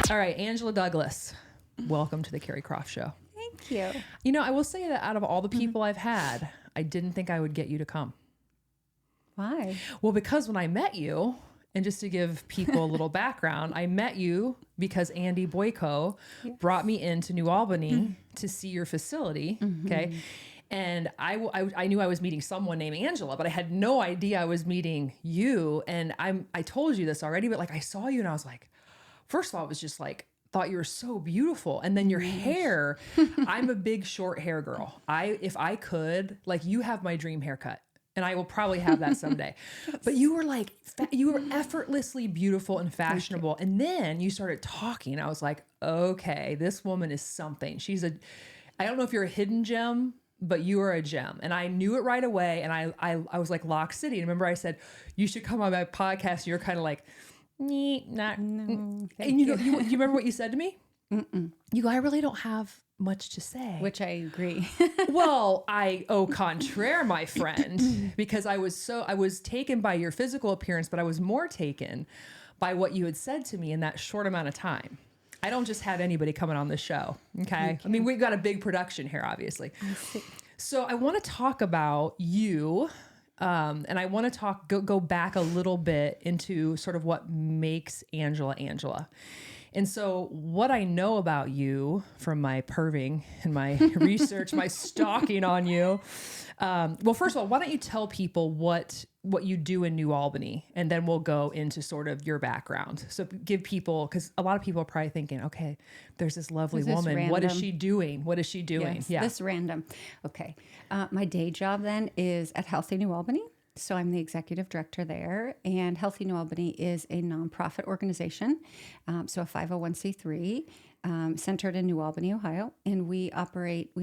All right, Angela Douglas, welcome to the Carrie Croft Show. Thank you. You know, I will say that out of all the people I've had, I didn't think I would get you to come. Why? Well, because when I met you, and just to give people a little background, I met you because Andy Boyko brought me into New Albany to see your facility. Okay. And I knew I was meeting someone named Angela, but I had no idea I was meeting you. And I told you this already, but like I saw you and I was like, first of all, it was just like, thought you were so beautiful. And then your hair, I'm a big short hair girl. If I could, like you have my dream haircut. And I will probably have that someday. But you were like, you were effortlessly beautiful and fashionable. And then you started talking. I was like, okay, this woman is something. I don't know if you're a hidden gem, but you are a gem. And I knew it right away. And I was like, Lock City. And remember I said, you should come on my podcast. And you're kind of like, not. No, And you remember what you said to me? You go, I really don't have much to say. Which I agree. Well, au contraire, my friend, because I was taken by your physical appearance, but I was more taken by what you had said to me in that short amount of time. I don't just have anybody coming on the show. Okay. I mean, we've got a big production here, obviously. So I want to talk about you. And I want to go back a little bit into sort of what makes Angela, Angela. And so what I know about you from my perving and my research, my stalking on you. Well, first of all, why don't you tell people what you do in New Albany, and then we'll go into sort of your background. So give people, because a lot of people are probably thinking, okay, there's this lovely woman. Random. What is she doing? What is she doing? Yes, this random. Okay. My day job then is at Healthy New Albany. So I'm the executive director there, and Healthy New Albany is a nonprofit organization, so a 501c3 centered in New Albany, Ohio, and we have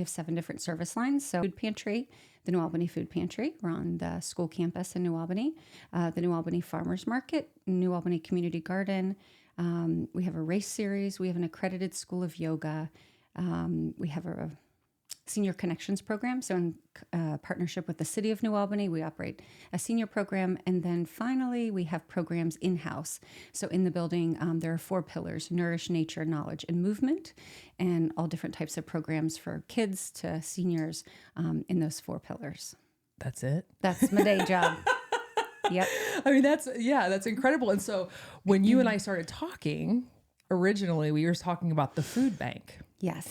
7 different service lines. So food pantry, the New Albany Food Pantry, we're on the school campus in New Albany, the New Albany Farmers Market, New Albany Community Garden. We have a race series. We have an accredited school of yoga. We have a Senior Connections program. So in partnership with the city of New Albany, we operate a senior program. And then finally, we have programs in-house. So in the building, there are 4 pillars: nourish, nature, knowledge, and movement, and all different types of programs for kids to seniors in those 4 pillars. That's it. That's my day job. Yep. I mean, that's incredible. And so when you and I started talking, originally we were talking about the food bank. Yes.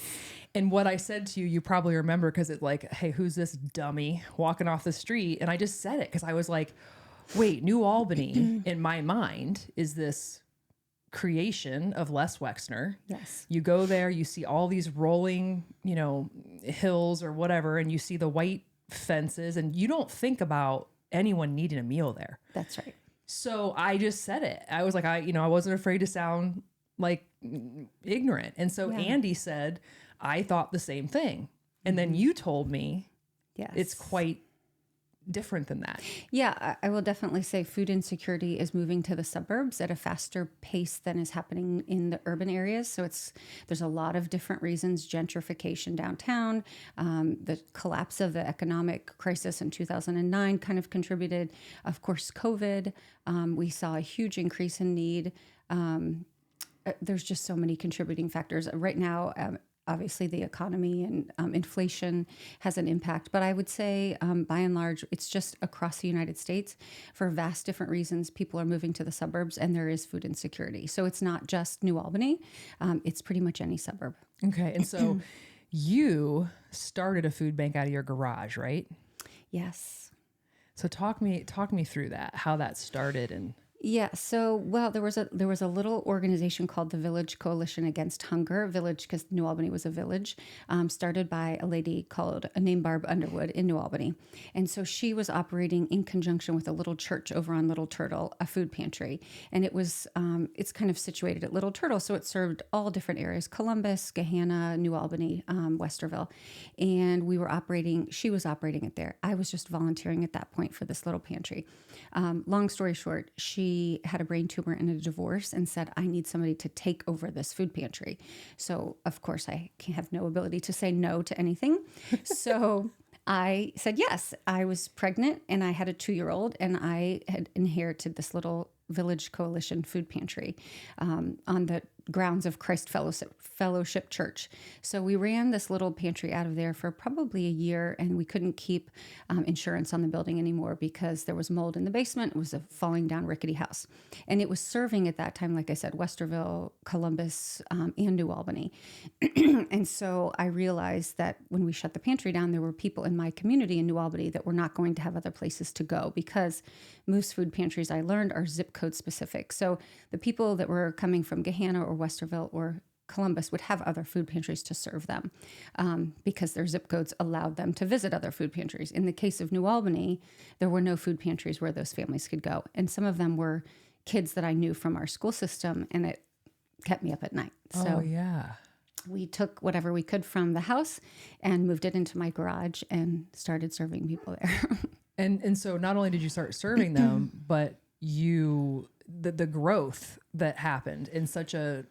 And what I said to you, you probably remember, because it's like, hey, who's this dummy walking off the street? And I just said it because I was like, wait, New Albany in my mind is this creation of Les Wexner. Yes. You go there, you see all these rolling, hills or whatever, and you see the white fences, and you don't think about anyone needing a meal there. That's right. So I just said it. I was like, I wasn't afraid to sound like ignorant. And so Andy said, I thought the same thing. And then you told me it's quite different than that. Yeah, I will definitely say food insecurity is moving to the suburbs at a faster pace than is happening in the urban areas. So there's a lot of different reasons: gentrification downtown, the collapse of the economic crisis in 2009 kind of contributed. Of course, COVID, we saw a huge increase in need. There's just so many contributing factors right now. Obviously, the economy and inflation has an impact. But I would say, by and large, it's just across the United States. For vast different reasons, people are moving to the suburbs, and there is food insecurity. So it's not just New Albany. It's pretty much any suburb. Okay. And so you started a food bank out of your garage, right? Yes. So talk me through that, how that started. And Yeah. So, well, there was a little organization called the Village Coalition Against Hunger. Village, because New Albany was a village, started by a lady named Barb Underwood in New Albany. And so she was operating in conjunction with a little church over on Little Turtle, a food pantry. And it's kind of situated at Little Turtle. So it served all different areas: Columbus, Gahanna, New Albany, Westerville. And she was operating it there. I was just volunteering at that point for this little pantry. Long story short, she had a brain tumor and a divorce and said, I need somebody to take over this food pantry. So, of course, I have no ability to say no to anything. So I said yes. I was pregnant and I had a 2-year-old, and I had inherited this little Village Coalition food pantry on the grounds of Christ Fellowship Church. So we ran this little pantry out of there for probably a year, and we couldn't keep insurance on the building anymore because there was mold in the basement. It was a falling down rickety house. And it was serving at that time, like I said, Westerville, Columbus, and New Albany. And so I realized that when we shut the pantry down, there were people in my community in New Albany that were not going to have other places to go because Moose Food Pantries, I learned, are zip code specific. So the people that were coming from Gahanna or Westerville or Columbus would have other food pantries to serve them because their zip codes allowed them to visit other food pantries. In the case of New Albany, there were no food pantries where those families could go. And some of them were kids that I knew from our school system, and it kept me up at night. So yeah. We took whatever we could from the house and moved it into my garage and started serving people there. And so not only did you start serving them, but the growth that happened in such a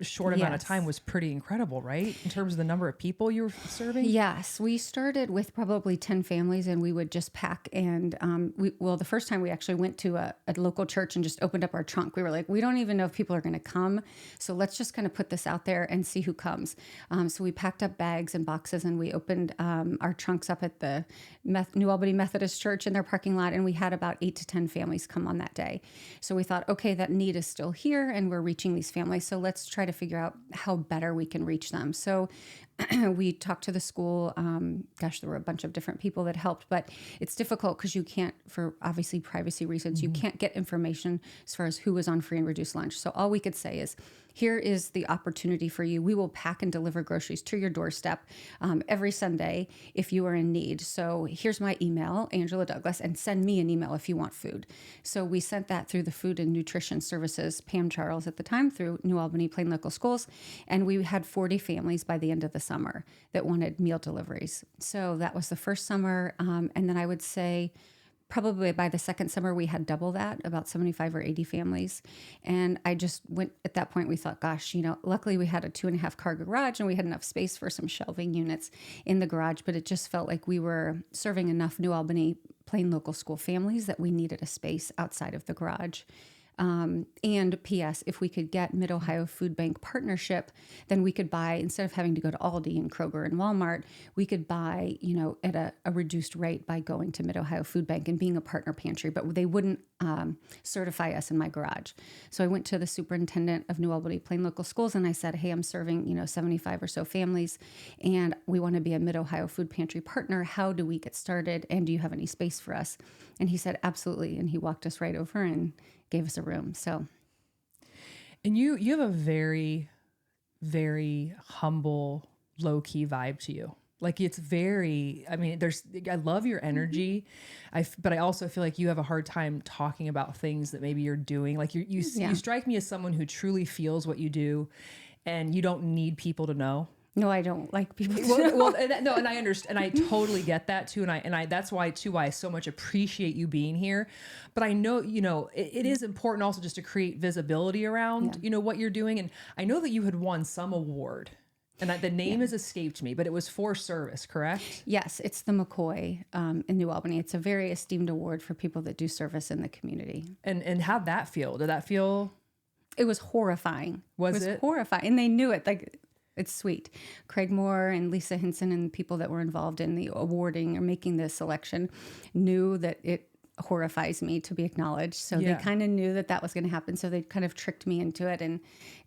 short amount of time was pretty incredible, right? In terms of the number of people you were serving? Yes. We started with probably 10 families, and we would just pack. And the first time we actually went to a local church and just opened up our trunk. We were like, we don't even know if people are going to come. So let's just kind of put this out there and see who comes. So we packed up bags and boxes, and we opened our trunks up at the New Albany Methodist Church in their parking lot. And we had about 8 to 10 families come on that day. So we thought, okay, that need is still here, and we're reaching these families. So let's try to figure out how better we can reach them. So we talked to the school. There were a bunch of different people that helped, but it's difficult because you can't, for obviously privacy reasons, you can't get information as far as who was on free and reduced lunch. So all we could say is, here is the opportunity for you. We will pack and deliver groceries to your doorstep every Sunday if you are in need. So here's my email, Angela Douglas, and send me an email if you want food. So we sent that through the Food and Nutrition Services, Pam Charles at the time, through New Albany Plain Local Schools. And we had 40 families by the end of the summer that wanted meal deliveries. So that was the first summer. And then I would say probably by the second summer, we had double that, about 75 or 80 families. And I just went, at that point, we thought, gosh, luckily we had a 2.5 car garage and we had enough space for some shelving units in the garage, but it just felt like we were serving enough New Albany Plain Local School families that we needed a space outside of the garage. And P.S., if we could get Mid-Ohio Food Bank partnership, then we could buy, instead of having to go to Aldi and Kroger and Walmart, we could buy, at a reduced rate by going to Mid-Ohio Food Bank and being a partner pantry, but they wouldn't certify us in my garage. So I went to the superintendent of New Albany Plain Local Schools and I said, hey, I'm serving, 75 or so families, and we want to be a Mid-Ohio Food Pantry partner. How do we get started? And do you have any space for us? And he said, absolutely. And he walked us right over and gave us a room. So, and you have a very, very humble, low key vibe to you. Like it's very, I love your energy. But I also feel like you have a hard time talking about things that maybe you're doing. Like you strike me as someone who truly feels what you do, and you don't need people to know. No, I don't like people. And I understand, and I totally get that too, and I that's why I so much appreciate you being here. But I know, it is important also just to create visibility around, what you're doing. And I know that you had won some award, and the name has escaped me, but it was for service, correct? Yes, it's the McCoy in New Albany. It's a very esteemed award for people that do service in the community. And how'd that feel? Did that feel? It was horrifying. Was it? Horrifying, and they knew it. Like. It's sweet. Craig Moore and Lisa Hinson and people that were involved in the awarding or making the selection knew that it horrifies me to be acknowledged. So they kind of knew that was going to happen. So they kind of tricked me into it and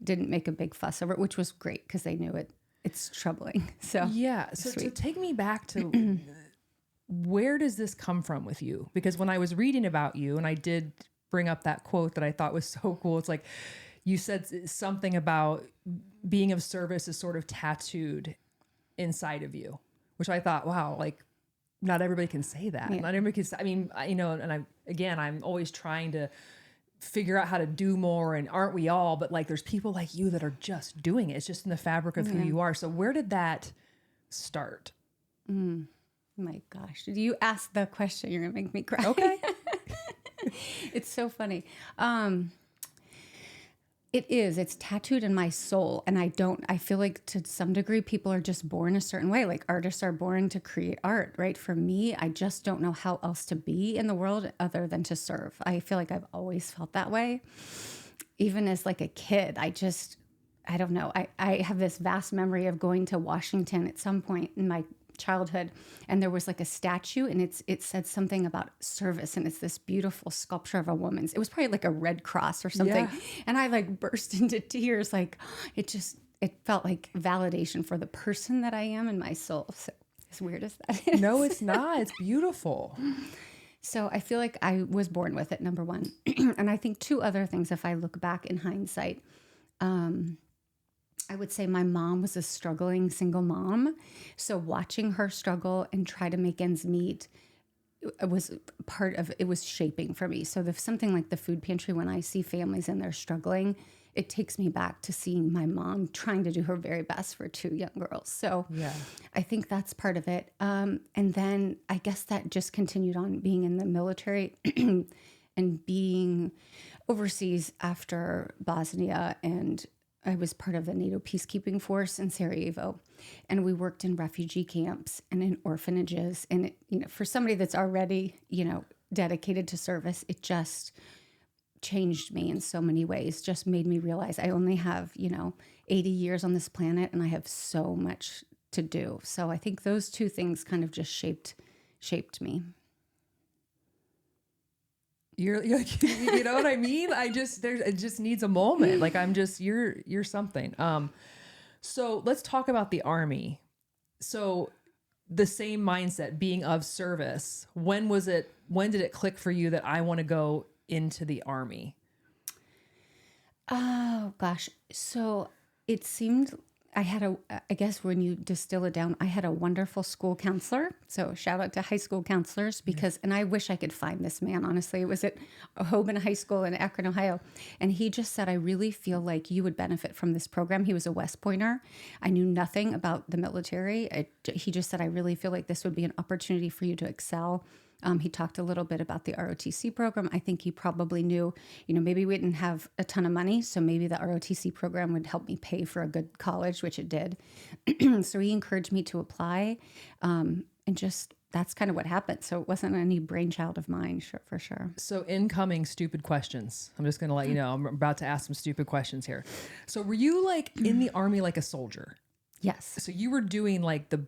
didn't make a big fuss over it, which was great because they knew it. It's troubling. So So take me back to where does this come from with you? Because when I was reading about you, and I did bring up that quote that I thought was so cool. It's like, you said something about being of service is sort of tattooed inside of you, which I thought, wow, like not everybody can say that. Yeah. Not everybody can say, I'm always trying to figure out how to do more, and aren't we all? But like, there's people like you that are just doing it. It's just in the fabric of who you are. So where did that start? My gosh. Did you ask the question? You're going to make me cry. Okay. It's so funny. It's tattooed in my soul. And I feel like to some degree, people are just born a certain way. Like artists are born to create art, right? For me, I just don't know how else to be in the world other than to serve. I feel like I've always felt that way. Even as like a kid, I don't know. I have this vast memory of going to Washington at some point in my childhood, and there was like a statue, and it said something about service, and it's this beautiful sculpture of a woman's. It was probably like a Red Cross or something, and I like burst into tears. Like it felt like validation for the person that I am in my soul. So as weird as that is. No, it's not. It's beautiful. So I feel like I was born with it, number one. And I think two other things, if I look back in hindsight, I would say my mom was a struggling single mom. So watching her struggle and try to make ends meet was part of, it was shaping for me. So something like the food pantry, when I see families and they're struggling, it takes me back to seeing my mom trying to do her very best for two young girls. So I think that's part of it. And then I guess that just continued on being in the military and being overseas after Bosnia, and I was part of the NATO peacekeeping force in Sarajevo, and we worked in refugee camps and in orphanages. And it, for somebody that's already, dedicated to service, it just changed me in so many ways. Just made me realize I only have, 80 years on this planet, and I have so much to do. So I think those two things kind of just shaped me. You're you know what I mean? It just needs a moment. Like you're something. So let's talk about the Army. So the same mindset, being of service. When did it click for you that I want to go into the Army? Oh gosh. So it seemed I guess when you distill it down, I had a wonderful school counselor. So shout out to high school counselors and I wish I could find this man, honestly. It was at Hoban High School in Akron, Ohio. And he just said, I really feel like you would benefit from this program. He was a West Pointer. I knew nothing about the military. He just said, I really feel like this would be an opportunity for you to excel. He talked a little bit about the ROTC program. I think he probably knew, maybe we didn't have a ton of money, so maybe the ROTC program would help me pay for a good college, which it did. So he encouraged me to apply, and just that's kind of what happened. So it wasn't any brainchild of mine, for sure. So incoming stupid questions. I'm just going to let you know, I'm about to ask some stupid questions here. So were you like in the Army like a soldier? Yes. So you were doing like the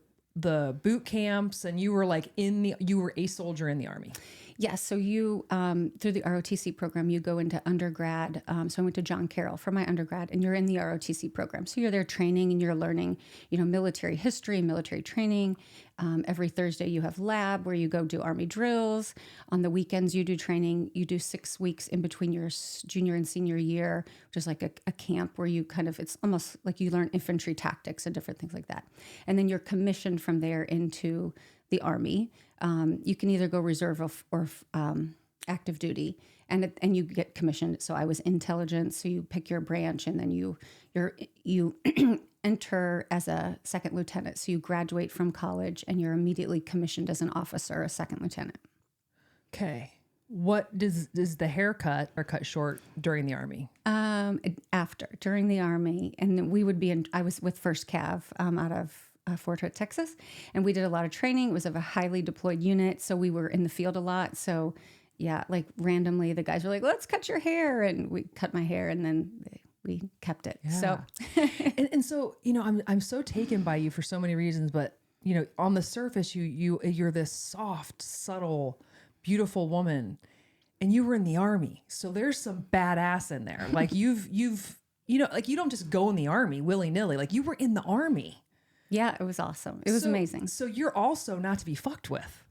boot camps, and you were like you were a soldier in the Army. Yes. So you, through the ROTC program, you go into undergrad. So I went to John Carroll for my undergrad, and you're in the ROTC program. So you're there training, and you're learning, military history, military training. Every Thursday you have lab where you go do Army drills. On the weekends you do training. You do 6 weeks in between your junior and senior year, which is like a camp where you it's almost like you learn infantry tactics and different things like that. And then you're commissioned from there into the Army. You can either go reserve or active duty, and you get commissioned. So I was intelligence. So you pick your branch, and then you enter as a second lieutenant. So you graduate from college, and you're immediately commissioned as an officer, a second lieutenant. Okay. What does the haircut or cut short during the Army? During the Army, and we would be I was with First Cav out of Fort Hood, Texas, and we did a lot of training. It was of a highly deployed unit, so we were in the field a lot. So yeah, like randomly the guys were like, let's cut your hair, and we cut my hair, and then we kept it. Yeah. So and so I'm so taken by you for so many reasons, but on the surface you're this soft, subtle, beautiful woman, and you were in the Army, so there's some badass in there. Like you've like you don't just go in the Army willy-nilly. Like you were in the Army. Yeah, it was awesome. It was amazing. So you're also not to be fucked with,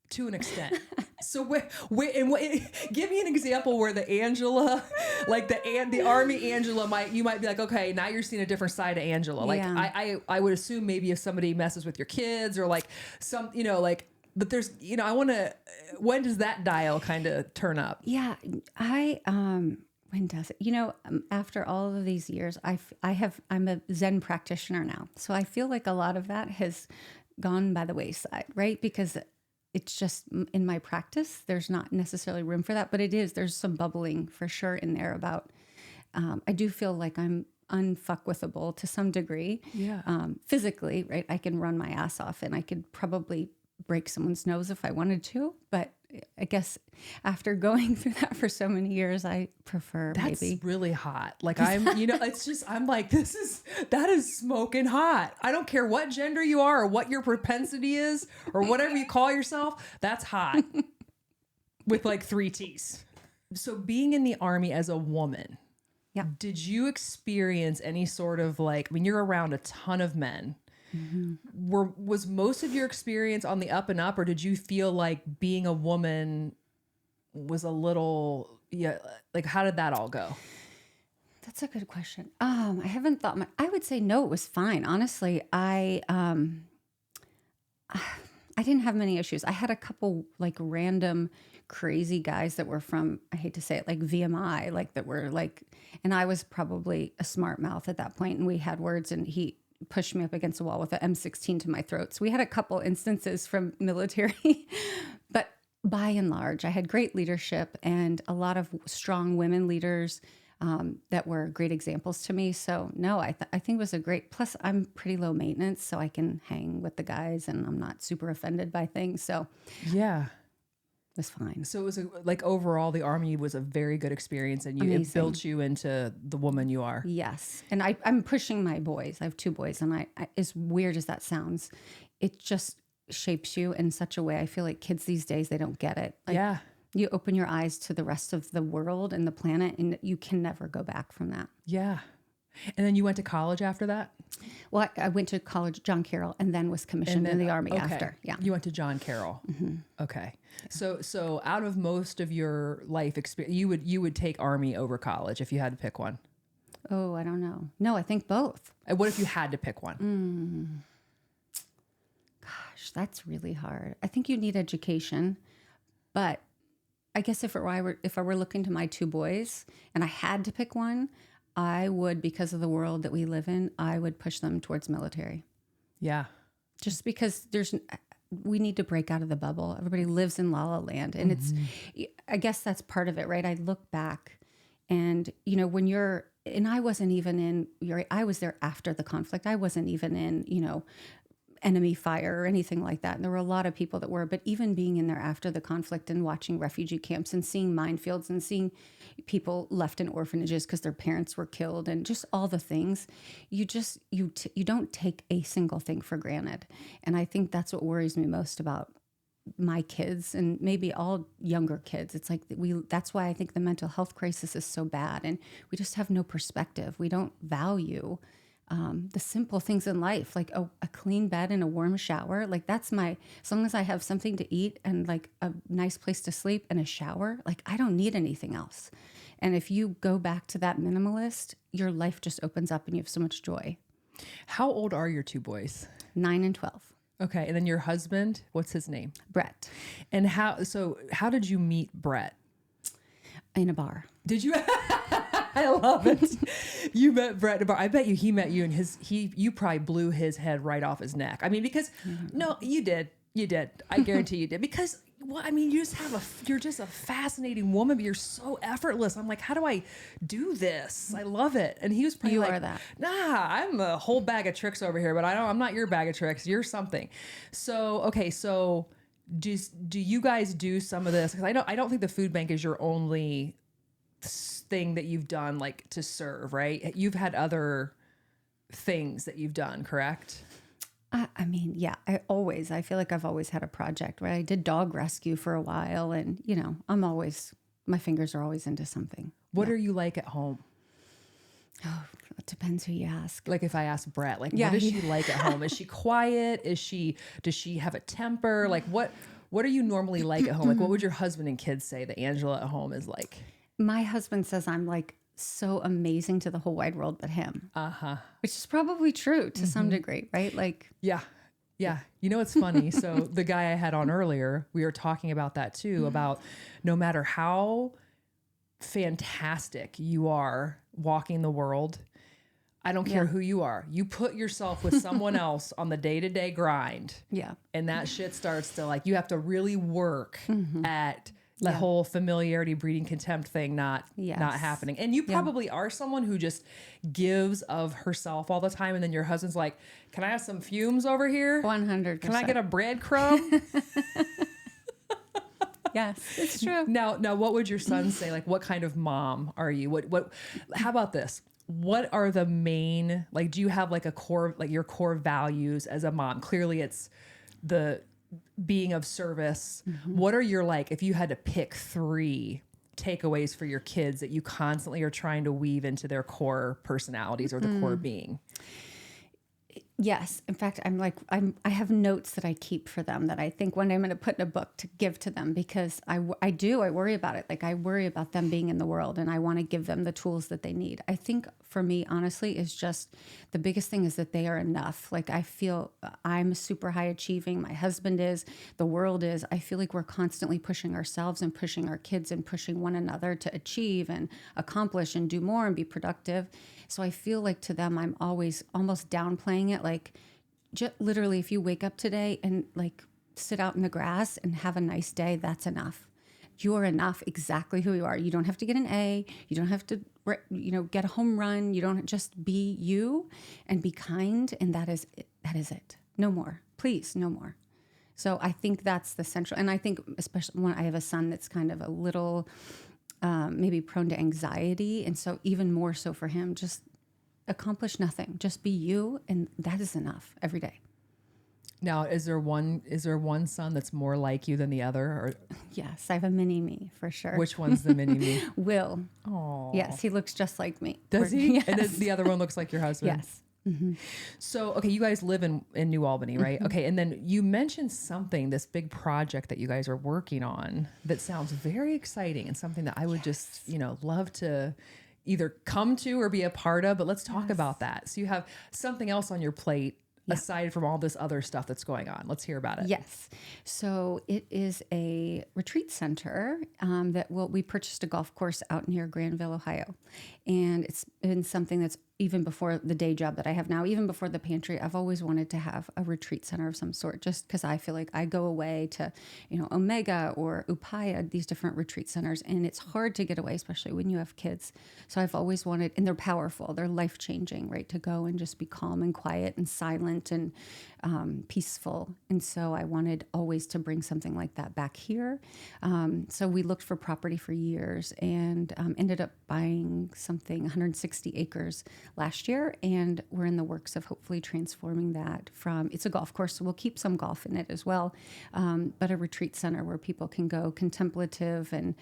to an extent. So give me an example where the Angela, like the Army Angela, you might be like, okay, now you're seeing a different side of Angela. Like I would assume maybe if somebody messes with your kids or like some, but there's, when does that dial kind of turn up? Yeah, when does it? After all of these years, I'm a Zen practitioner now. So I feel like a lot of that has gone by the wayside, right? Because it's just in my practice, there's not necessarily room for that, but there's some bubbling for sure in there about, I do feel like I'm unfuckwithable to some degree. Yeah. Physically, right? I can run my ass off, and I could probably break someone's nose if I wanted to, but I guess after going through that for so many years, I prefer That's maybe. really hot. Like it's just, I'm like, that is smoking hot. I don't care what gender you are or what your propensity is or whatever you call yourself. That's hot with like 3 T's. So being in the Army as a woman, Yeah. did you experience any sort of like, I mean, you're around a ton of men. Was most of your experience on the up and up, or did you feel like being a woman was a little, like how did that all go? That's a good question. I haven't thought I would say no, it was fine. Honestly, I didn't have many issues. I had a couple like random crazy guys that were from, I hate to say it, like VMI, like that were like, and I was probably a smart mouth at that point, and we had words, and he pushed me up against a wall with an M16 to my throat. So we had a couple instances from military, but by and large, I had great leadership and a lot of strong women leaders that were great examples to me. So no, I think it was a great, plus I'm pretty low maintenance, so I can hang with the guys and I'm not super offended by things. So yeah, it was fine. So it was like overall, the Army was a very good experience, and it built you into the woman you are. Yes. And I'm pushing my boys. I have 2 boys, and I as weird as that sounds, it just shapes you in such a way. I feel like kids these days, they don't get it. Like, Yeah. You open your eyes to the rest of the world and the planet, and you can never go back from that. Yeah. And then you went to college after that? Well, I went to college, John Carroll, and then was commissioned in the Army after. Yeah. You went to John Carroll. Mm-hmm. Okay. So out of most of your life experience, you would take Army over college if you had to pick one? Oh, I don't know. No, I think both. And what if you had to pick one? Gosh, that's really hard. I think you need education, but I guess if I were looking to my 2 boys and I had to pick one, I would, because of the world that we live in, I would push them towards military. Yeah. Just because we need to break out of the bubble. Everybody lives in La La Land, and I guess that's part of it, right? I look back and, and I wasn't even I was there after the conflict. I wasn't even in, enemy fire or anything like that. And there were a lot of people that were, but even being in there after the conflict and watching refugee camps and seeing minefields and seeing people left in orphanages because their parents were killed and just all the things, you don't take a single thing for granted. And I think that's what worries me most about my kids and maybe all younger kids. It's like that's why I think the mental health crisis is so bad. And we just have no perspective. We don't value the simple things in life, like a clean bed and a warm shower. Like as long as I have something to eat and like a nice place to sleep and a shower, like I don't need anything else. And if you go back to that minimalist, your life just opens up and you have so much joy. How old are your 2 boys? 9 and 12. Okay. And then your husband, what's his name? Brett. And how did you meet Brett? In a bar. Did you? I love it. You met Brett in a bar. I bet he met you, and you probably blew his head right off his neck. I mean, because no, you did. I guarantee you did. Because you're just a fascinating woman, but you're so effortless. I'm like, how do I do this? I love it. And he was probably are that. Nah, I'm a whole bag of tricks over here, but I'm not your bag of tricks. You're something. So, okay. So do you guys do some of this? Because I don't think the food bank is your only thing that you've done like to serve, right? You've had other things that you've done, correct? I mean, yeah, I feel like I've always had a project, right? I did dog rescue for a while, and my fingers are always into something. What are you like at home? Oh, it depends who you ask. Like if I ask Brett, like, what is she like at home? Is she quiet? Does she have a temper? Like what are you normally like at home? Like what would your husband and kids say that Angela at home is like? My husband says I'm like so amazing to the whole wide world but him. Uh-huh. Which is probably true to some degree, right? Like Yeah. You know, it's funny. So the guy I had on earlier, we were talking about that too, about no matter how fantastic you are walking the world, I don't care who you are. You put yourself with someone else on the day-to-day grind. Yeah. And that shit starts to like, you have to really work at the whole familiarity breeding contempt thing not happening. And you probably are someone who just gives of herself all the time. And then your husband's like, can I have some fumes over here? 100%. Can I get a breadcrumb? Yes, it's true. Now, what would your son say? Like, what kind of mom are you? How about this? What are the main, like, do you have like a core, like your core values as a mom? Clearly it's the being of service. What are your, like, if you had to pick 3 takeaways for your kids that you constantly are trying to weave into their core personalities or the core being? Yes. In fact, I have notes that I keep for them that I think one day I'm going to put in a book to give to them, because I worry about it. Like, I worry about them being in the world, and I want to give them the tools that they need. I think for me, honestly, is just the biggest thing is that they are enough. Like, I feel I'm super high achieving. My husband is, the world is. I feel like we're constantly pushing ourselves and pushing our kids and pushing one another to achieve and accomplish and do more and be productive. So I feel like to them, I'm always almost downplaying it. Like, just literally, if you wake up today and like sit out in the grass and have a nice day, that's enough. You're enough exactly who you are. You don't have to get an A. You don't have to, get a home run. You don't, just be you and be kind. And that is it. That is it. No more. Please, no more. So I think that's the central. And I think especially when I have a son that's kind of a little maybe prone to anxiety. And so even more so for him, just accomplish nothing. Just be you. And that is enough every day. Now, is there one son that's more like you than the other? Or yes, I have a mini me for sure. which one's the mini me? Will. Oh, yes, he looks just like me. Does he? Yes. And the other one looks like your husband. Yes. Mm-hmm. So, okay, you guys live in New Albany, right? Mm-hmm. Okay, and then you mentioned something, this big project that you guys are working on that sounds very exciting and something that I would just, love to either come to or be a part of. But let's talk about that. So you have something else on your plate. Yeah. Aside from all this other stuff that's going on. Let's hear about it. Yes. So it is a retreat center we purchased a golf course out near Granville, Ohio. And it's been something that's even before the day job that I have now, even before the pantry, I've always wanted to have a retreat center of some sort, just because I feel like I go away to, Omega or Upaya, these different retreat centers, and it's hard to get away, especially when you have kids. So I've always wanted, and they're powerful, they're life-changing, right? To go and just be calm and quiet and silent and peaceful. And so I wanted always to bring something like that back here. So we looked for property for years and ended up buying something, 160 acres last year, and we're in the works of hopefully transforming that from, it's a golf course, so we'll keep some golf in it as well, but a retreat center where people can go contemplative and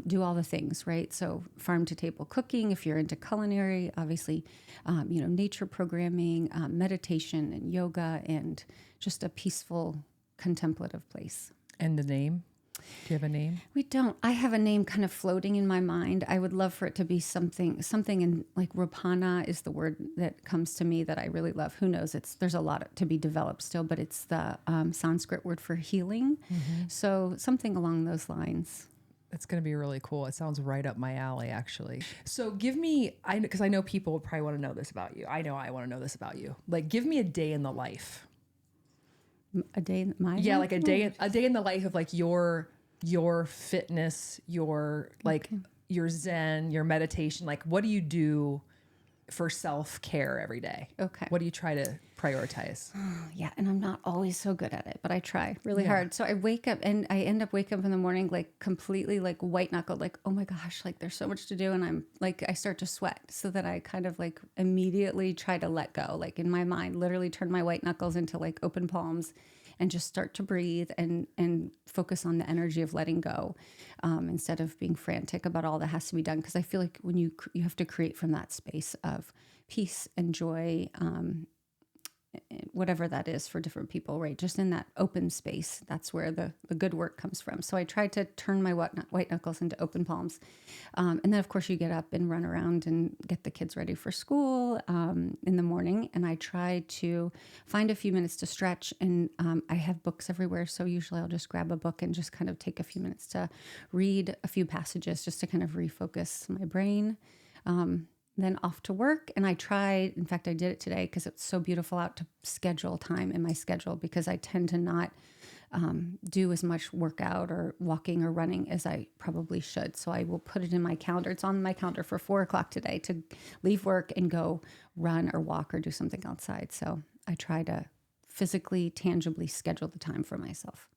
do all the things, right? So farm to table cooking, if you're into culinary, obviously, nature programming, meditation and yoga, and just a peaceful contemplative place. And the name? Do you have a name? We don't. I have a name kind of floating in my mind. I would love for it to be something in like Rapana is the word that comes to me that I really love. Who knows? There's a lot to be developed still, but it's the Sanskrit word for healing. Mm-hmm. So something along those lines. It's going to be really cool. It sounds right up my alley, actually. So give me, because I know people would probably want to know this about you. I know I want to know this about you. Like, give me a day in the life. A day in my life? Yeah, like a day in the life of like your fitness, your like your Zen, your meditation. Like, what do you do for self-care every day? Okay. What do you try to prioritize? Yeah, and I'm not always so good at it, but I try really hard. So I wake up and I end up waking up in the morning like completely like white knuckled, like, oh my gosh, like there's so much to do. And I'm like, I start to sweat, so that I kind of like immediately try to let go, like in my mind, literally turn my white knuckles into like open palms and just start to breathe and focus on the energy of letting go, instead of being frantic about all that has to be done. Because I feel like when you have to create from that space of peace and joy, whatever that is for different people, right? Just in that open space, that's where the good work comes from. So I try to turn my white knuckles into open palms. And then, of course, you get up and run around and get the kids ready for school in the morning. And I try to find a few minutes to stretch. And I have books everywhere. So usually I'll just grab a book and just kind of take a few minutes to read a few passages just to kind of refocus my brain. Then off to work. And I tried, in fact, I did it today because it's so beautiful out, to schedule time in my schedule, because I tend to not do as much workout or walking or running as I probably should. So I will put it in my calendar. It's on my calendar for 4:00 today to leave work and go run or walk or do something outside. So I try to physically, tangibly schedule the time for myself.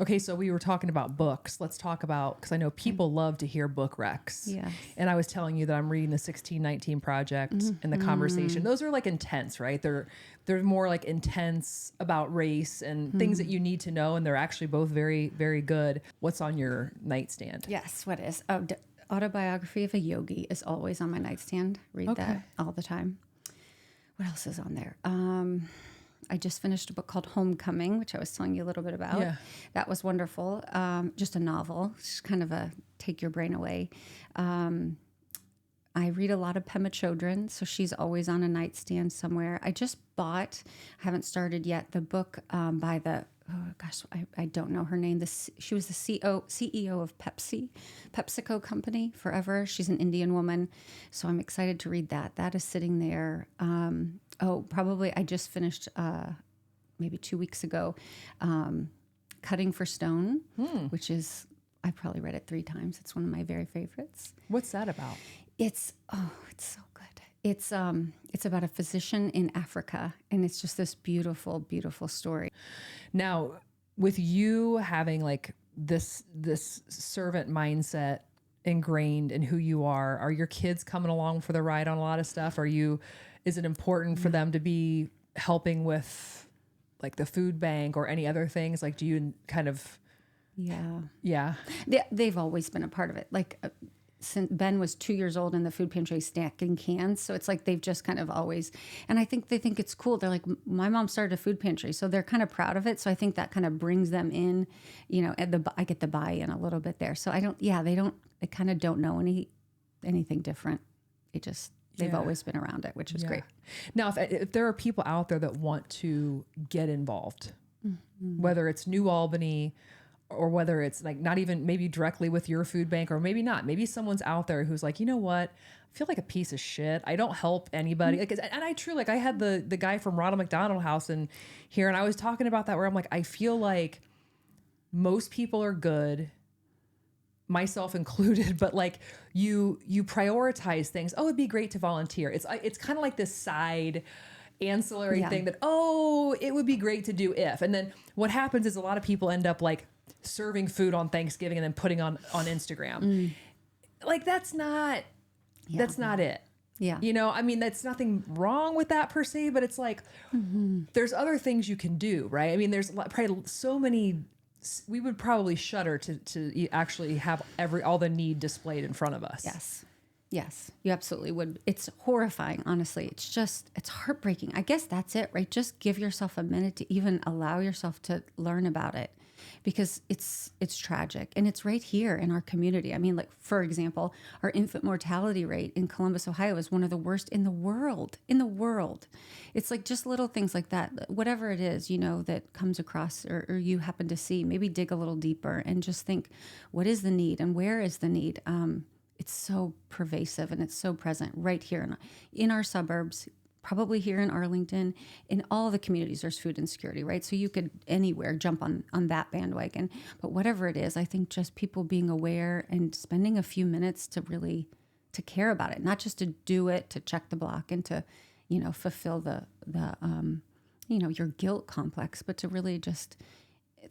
Okay, so we were talking about books. Let's talk about, because I know people love to hear book recs. Yes. And I was telling you that I'm reading the 1619 Project and the Conversation. Those are like intense, right? They're more like intense about race and things that you need to know, and they're actually both very, very good. What's on your nightstand? Yes, what is? Autobiography of a Yogi is always on my nightstand. Read that all the time. What else is on there? I just finished a book called Homecoming, which I was telling you a little bit about. Yeah. That was wonderful. Just a novel, just kind of a take your brain away. I read a lot of Pema Chodron, so she's always on a nightstand somewhere. I just bought, I haven't started yet, the book by the, I don't know her name. She was the CEO of PepsiCo company forever. She's an Indian woman, so I'm excited to read that. That is sitting there. Probably I just finished maybe 2 weeks ago, Cutting for Stone, which is, I probably read it 3 times. It's one of my very favorites. What's that about? It's so good. It's about a physician in Africa, and it's just this beautiful, beautiful story. Now, with you having like this servant mindset ingrained in who you are your kids coming along for the ride on a lot of stuff? Is it important for them to be helping with like the food bank or any other things? Like, do you kind of... Yeah. They've always been a part of it. Like, since Ben was 2 years old in the food pantry stacking cans. So it's like they've just kind of always, and I think they think it's cool. They're like, my mom started a food pantry, so they're kind of proud of it. So I think that kind of brings them in, I get the buy-in a little bit there. So they kind of don't know anything different. They've always been around it, which is great. Now, if there are people out there that want to get involved, whether it's New Albany or whether it's like not even maybe directly with your food bank, or maybe not, maybe someone's out there who's like, you know what, I feel like a piece of shit. I don't help anybody. Like, and I truly, like, I had the guy from Ronald McDonald House in here, and I was talking about that where I'm like, I feel like most people are good, myself included, but like you prioritize things. Oh, it'd be great to volunteer. It's kind of like this side ancillary thing that, it would be great to do if. And then what happens is a lot of people end up like serving food on Thanksgiving and then putting on Instagram. Like, that's not it. Yeah. I mean, that's nothing wrong with that per se, but it's like, there's other things you can do, right? I mean, there's probably so many, we would probably shudder to actually have all the need displayed in front of us. Yes, you absolutely would. It's horrifying, honestly. It's heartbreaking. I guess that's it, right? Just give yourself a minute to even allow yourself to learn about it, because it's tragic, and it's right here in our community. I mean, like, for example, our infant mortality rate in Columbus, Ohio is one of the worst in the world. It's like just little things like that, whatever it is, that comes across or you happen to see, maybe dig a little deeper and just think, what is the need and where is the need? It's so pervasive and it's so present right here in our suburbs, probably here in Arlington. In all the communities, there's food insecurity, right? So you could anywhere jump on that bandwagon. But whatever it is, I think just people being aware and spending a few minutes to really to care about it, not just to do it, to check the block and to, fulfill the your guilt complex, but to really just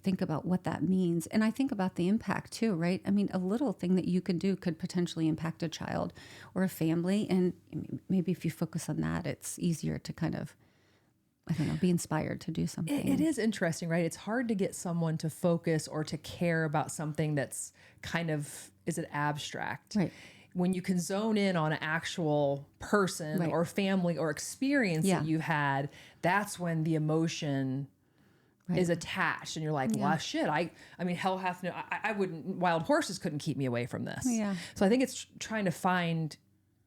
think about what that means. And I think about the impact too, right? I mean, a little thing that you could do could potentially impact a child or a family. And maybe if you focus on that, it's easier to kind of, be inspired to do something. It is interesting, right? It's hard to get someone to focus or to care about something that's kind of, is it abstract? Right. When you can zone in on an actual person or family or experience that you had, that's when the emotion is attached, and you're like, well, shit, I mean, hell hath no, I wouldn't, wild horses couldn't keep me away from this. Yeah. So I think it's trying to find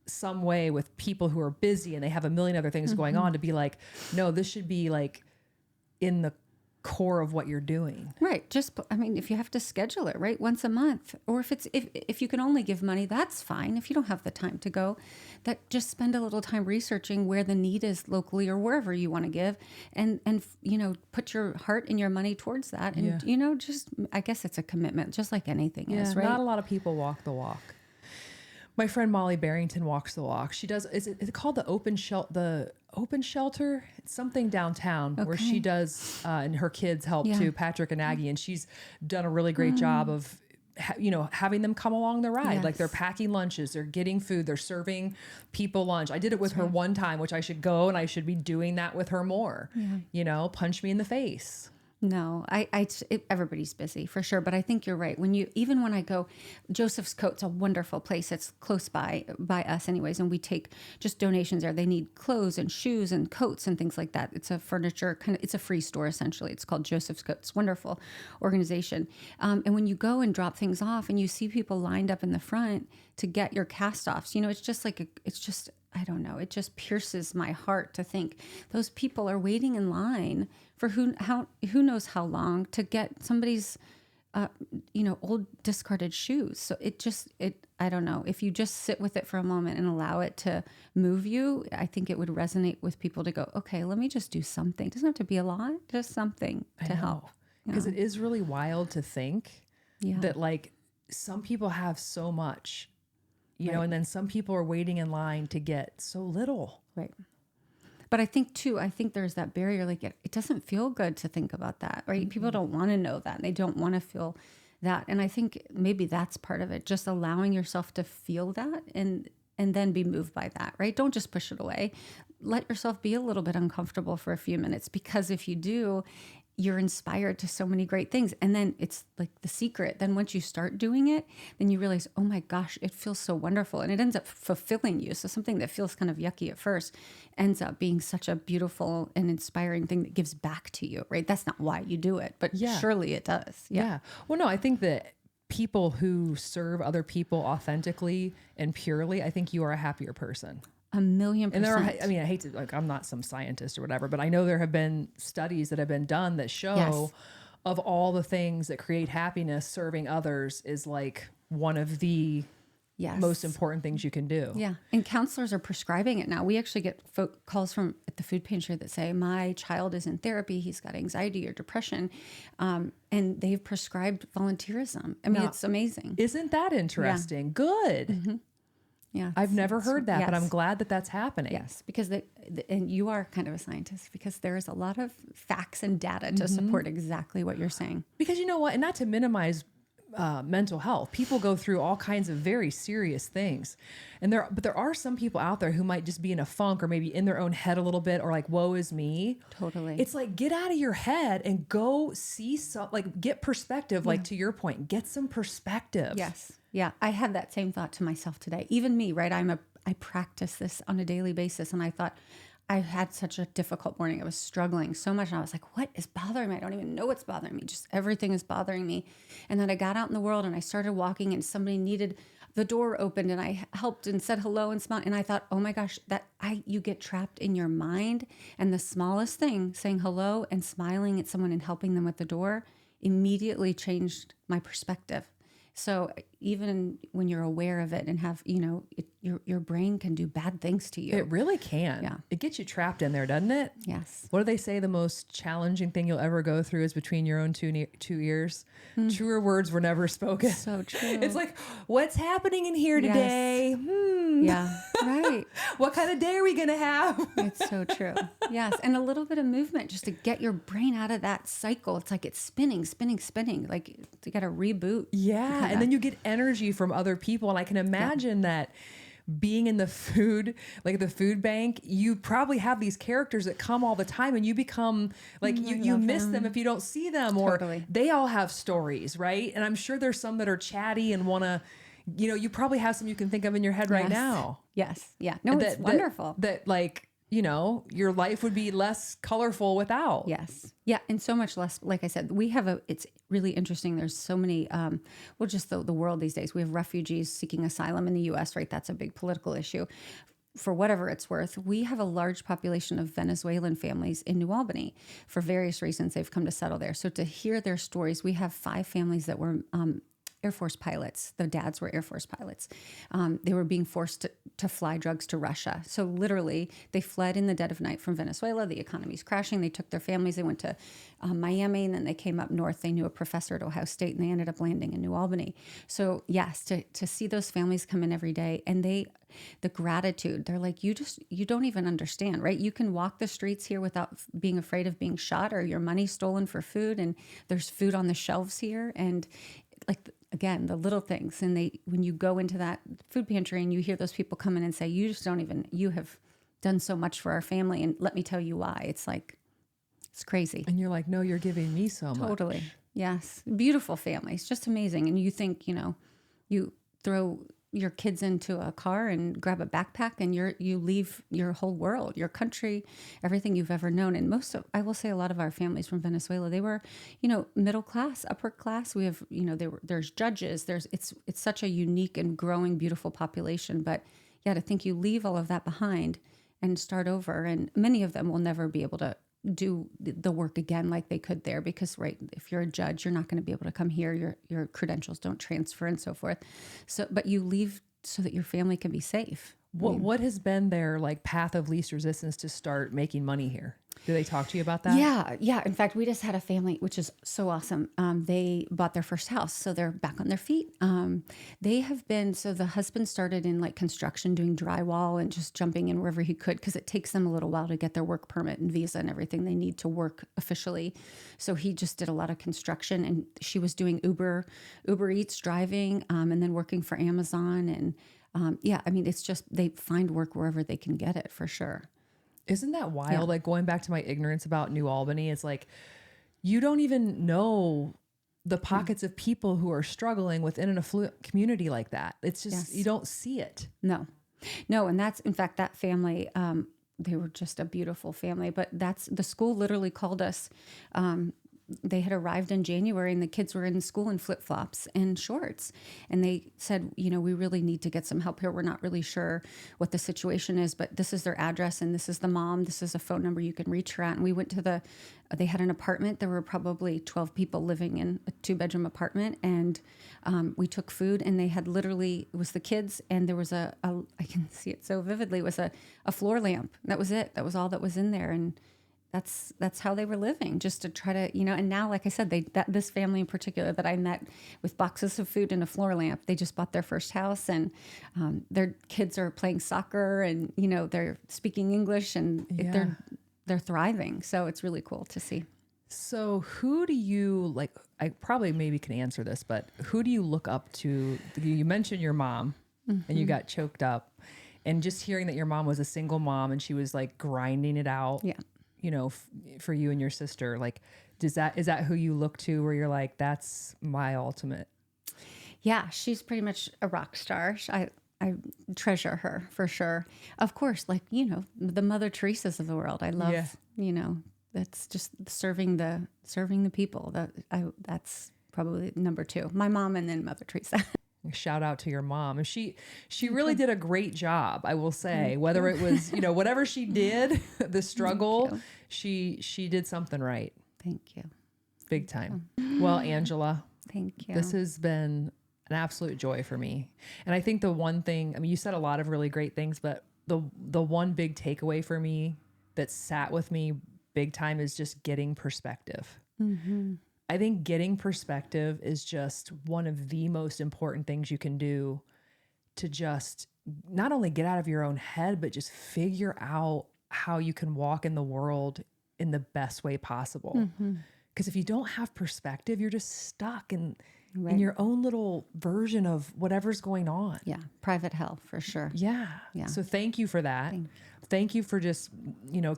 some way with people who are busy and they have a million other things going on to be like, no, this should be like in the core of what you're doing. Right. Just, if you have to schedule it, right, once a month, or if you can only give money, that's fine. If you don't have the time to go, that just spend a little time researching where the need is locally or wherever you want to give, and put your heart and your money towards that. And, just, I guess it's a commitment, just like anything is, right? Not a lot of people walk the walk. My friend Molly Barrington walks the walk. She does. Is it called the open shelter? It's something downtown where she does, and her kids help too, Patrick and Aggie, and she's done a really great job of, having them come along the ride. Like they're packing lunches, they're getting food, they're serving people lunch. I did it with her one time, which I should go and I should be doing that with her more. Punch me in the face. No, everybody's busy for sure. But I think you're right. Even when I go, Joseph's Coat's a wonderful place. It's close by us anyways. And we take just donations there. They need clothes and shoes and coats and things like that. It's a furniture it's a free store essentially. It's called Joseph's Coat's. Wonderful organization. And when you go and drop things off and you see people lined up in the front to get your cast offs, it's just I don't know. It just pierces my heart to think those people are waiting in line for who knows how long to get somebody's, old discarded shoes. So I don't know. If you just sit with it for a moment and allow it to move you, I think it would resonate with people to go, okay, let me just do something. It doesn't have to be a lot, just something to help. Because it is really wild to think that like some people have so much. And then some people are waiting in line to get so little. Right. But I think there's that barrier, like it doesn't feel good to think about that, right? Mm-hmm. People don't want to know that. And they don't want to feel that. And I think maybe that's part of it, just allowing yourself to feel that and then be moved by that, right? Don't just push it away. Let yourself be a little bit uncomfortable for a few minutes, because if you do, you're inspired to so many great things. And then it's like the secret. Then once you start doing it, then you realize, oh my gosh, it feels so wonderful. And it ends up fulfilling you. So something that feels kind of yucky at first ends up being such a beautiful and inspiring thing that gives back to you, right? That's not why you do it, but surely it does. Yeah. Well, no, I think that people who serve other people authentically and purely, I think you are a happier person. 1,000,000%. And I hate to, I'm not some scientist or whatever, but I know there have been studies that have been done that show of all the things that create happiness, serving others is like one of the most important things you can do. Yeah. And counselors are prescribing it now. We actually get calls from at the food pantry that say, my child is in therapy. He's got anxiety or depression. And they've prescribed volunteerism. I mean, it's amazing. Isn't that interesting? Yeah. Good. Mm-hmm. Yeah, I've never heard that, but I'm glad that that's happening. Yes, because and you are kind of a scientist, because there's a lot of facts and data to support exactly what you're saying. Because you know what, and not to minimize mental health, people go through all kinds of very serious things, and there are some people out there who might just be in a funk or maybe in their own head a little bit, or like, woe is me. Totally. It's like, get out of your head and go see get perspective. Like to your point, get some perspective. Yes. Yeah, I had that same thought to myself today. Even me, right? I practice this on a daily basis, and I thought I had such a difficult morning. I was struggling so much, and I was like, "What is bothering me? I don't even know what's bothering me. Just everything is bothering me." And then I got out in the world, and I started walking, and somebody needed the door opened, and I helped and said hello and smiled, and I thought, "Oh my gosh, you get trapped in your mind, and the smallest thing, saying hello and smiling at someone and helping them with the door, immediately changed my perspective." So even when you're aware of it and have, your brain can do bad things to you. It really can. Yeah. It gets you trapped in there, doesn't it? Yes. What do they say? The most challenging thing you'll ever go through is between your own two ears. Truer words were never spoken. So true. It's like, what's happening in here today? Yeah. Right. What kind of day are we going to have? It's so true. Yes. And a little bit of movement just to get your brain out of that cycle. It's like it's spinning. Like you got to reboot. Yeah. And then you get energy from other people. And I can imagine that being in the food bank, you probably have these characters that come all the time, and you become like, you miss them if you don't see them, or they all have stories, right? And I'm sure there's some that are chatty and want to, you probably have some you can think of in your head right now. Yes. Yeah. No, it's wonderful. That your life would be less colorful without. Yes. Yeah. And so much less, like I said, it's really interesting. There's so many, just the world these days, we have refugees seeking asylum in the U.S., right? That's a big political issue. For whatever it's worth, we have a large population of Venezuelan families in New Albany. For various reasons, they've come to settle there. So to hear their stories, we have 5 families that were Air Force pilots. The dads were Air Force pilots. They were being forced to fly drugs to Russia. So literally, they fled in the dead of night from Venezuela. The economy's crashing. They took their families. They went to Miami, and then they came up north. They knew a professor at Ohio State, and they ended up landing in New Albany. So yes, to see those families come in every day, and the gratitude, they're like, you don't even understand, right? You can walk the streets here without being afraid of being shot or your money stolen for food, and there's food on the shelves here, and like, again, the little things. And when you go into that food pantry and you hear those people come in and say, you have done so much for our family, and let me tell you why. It's like, it's crazy. And you're like, no, you're giving me so much. Totally. Yes. Beautiful families, just amazing. And you think, you throw your kids into a car and grab a backpack, and you leave your whole world, your country, everything you've ever known. And I will say a lot of our families from Venezuela, they were, middle class, upper class. We have, there's judges, it's such a unique and growing, beautiful population. But yeah, to think you leave all of that behind and start over, and many of them will never be able to do the work again like they could there, because right, if you're a judge, you're not going to be able to come here, your credentials don't transfer and so forth. So but you leave so that your family can be safe. What has been their like path of least resistance to start making money here? Do they talk to you about that? Yeah. In fact, we just had a family, which is so awesome. They bought their first house, so they're back on their feet. They have been, so the husband started in like construction, doing drywall and just jumping in wherever he could, because it takes them a little while to get their work permit and visa and everything they need to work officially. So he just did a lot of construction, and she was doing Uber Eats, driving, and then working for Amazon. And it's just, they find work wherever they can get it, for sure. Isn't that wild? Yeah. Like, going back to my ignorance about New Albany, it's like, you don't even know the pockets of people who are struggling within an affluent community like that. It's just, you don't see it. No. And that's, in fact, that family, they were just a beautiful family, but the school literally called us. They had arrived in January, and the kids were in school in flip-flops and shorts. And they said, we really need to get some help here. We're not really sure what the situation is, but this is their address, and this is the mom. This is a phone number you can reach her at. And we went to they had an apartment. There were probably 12 people living in a 2-bedroom apartment. And we took food, and they had literally, it was the kids, and there was I can see it so vividly, it was a floor lamp. That was it. That was all that was in there. And that's how they were living, just to try to, and now, like I said, this family in particular that I met with boxes of food and a floor lamp, they just bought their first house, and their kids are playing soccer, and, they're speaking English, and they're thriving. So it's really cool to see. So who do you, like, I probably maybe can answer this, but who do you look up to? You mentioned your mom, and you got choked up, and just hearing that your mom was a single mom and she was like grinding it out. Yeah. For you and your sister, like, is that who you look to, where you're like, that's my ultimate? Yeah, she's pretty much a rock star. I treasure her, for sure. Of course, like, the Mother Teresa's of the world. I love, that's just serving the people. That's probably number 2. My mom, and then Mother Teresa. Shout out to your mom. And she really did a great job, I will say. Whether it was, whatever she did, the struggle, she did something right. Thank you. Big time. Well, Angela, thank you. This has been an absolute joy for me. And I think the one thing, you said a lot of really great things, but the one big takeaway for me that sat with me big time is just getting perspective. Mm-hmm. I think getting perspective is just one of the most important things you can do to just not only get out of your own head, but just figure out how you can walk in the world in the best way possible. Because if you don't have perspective, you're just stuck in your own little version of whatever's going on. Yeah. Private hell, for sure. Yeah. So thank you for that. Thank you for just,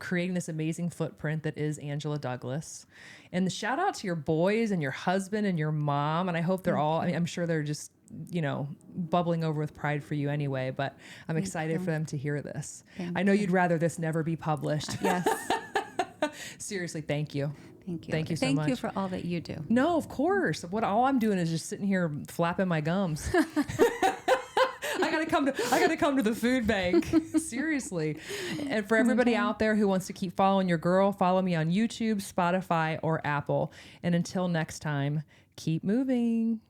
creating this amazing footprint that is Angela Douglas. And the shout out to your boys and your husband and your mom. And I hope they're all, I'm sure they're just, bubbling over with pride for you anyway, but I'm excited for them to hear this. I know you'd rather this never be published. Yes. Seriously, thank you. Thank you. Thank you so much. Thank you for all that you do. No, of course. All I'm doing is just sitting here flapping my gums. I gotta come to the food bank. Seriously. And for everybody out there who wants to keep following your girl, follow me on YouTube, Spotify, or Apple. And until next time, keep moving.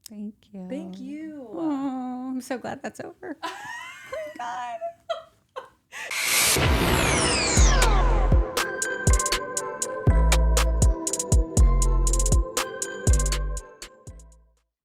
Thank you. Thank you. Oh, I'm so glad that's over. Oh my God.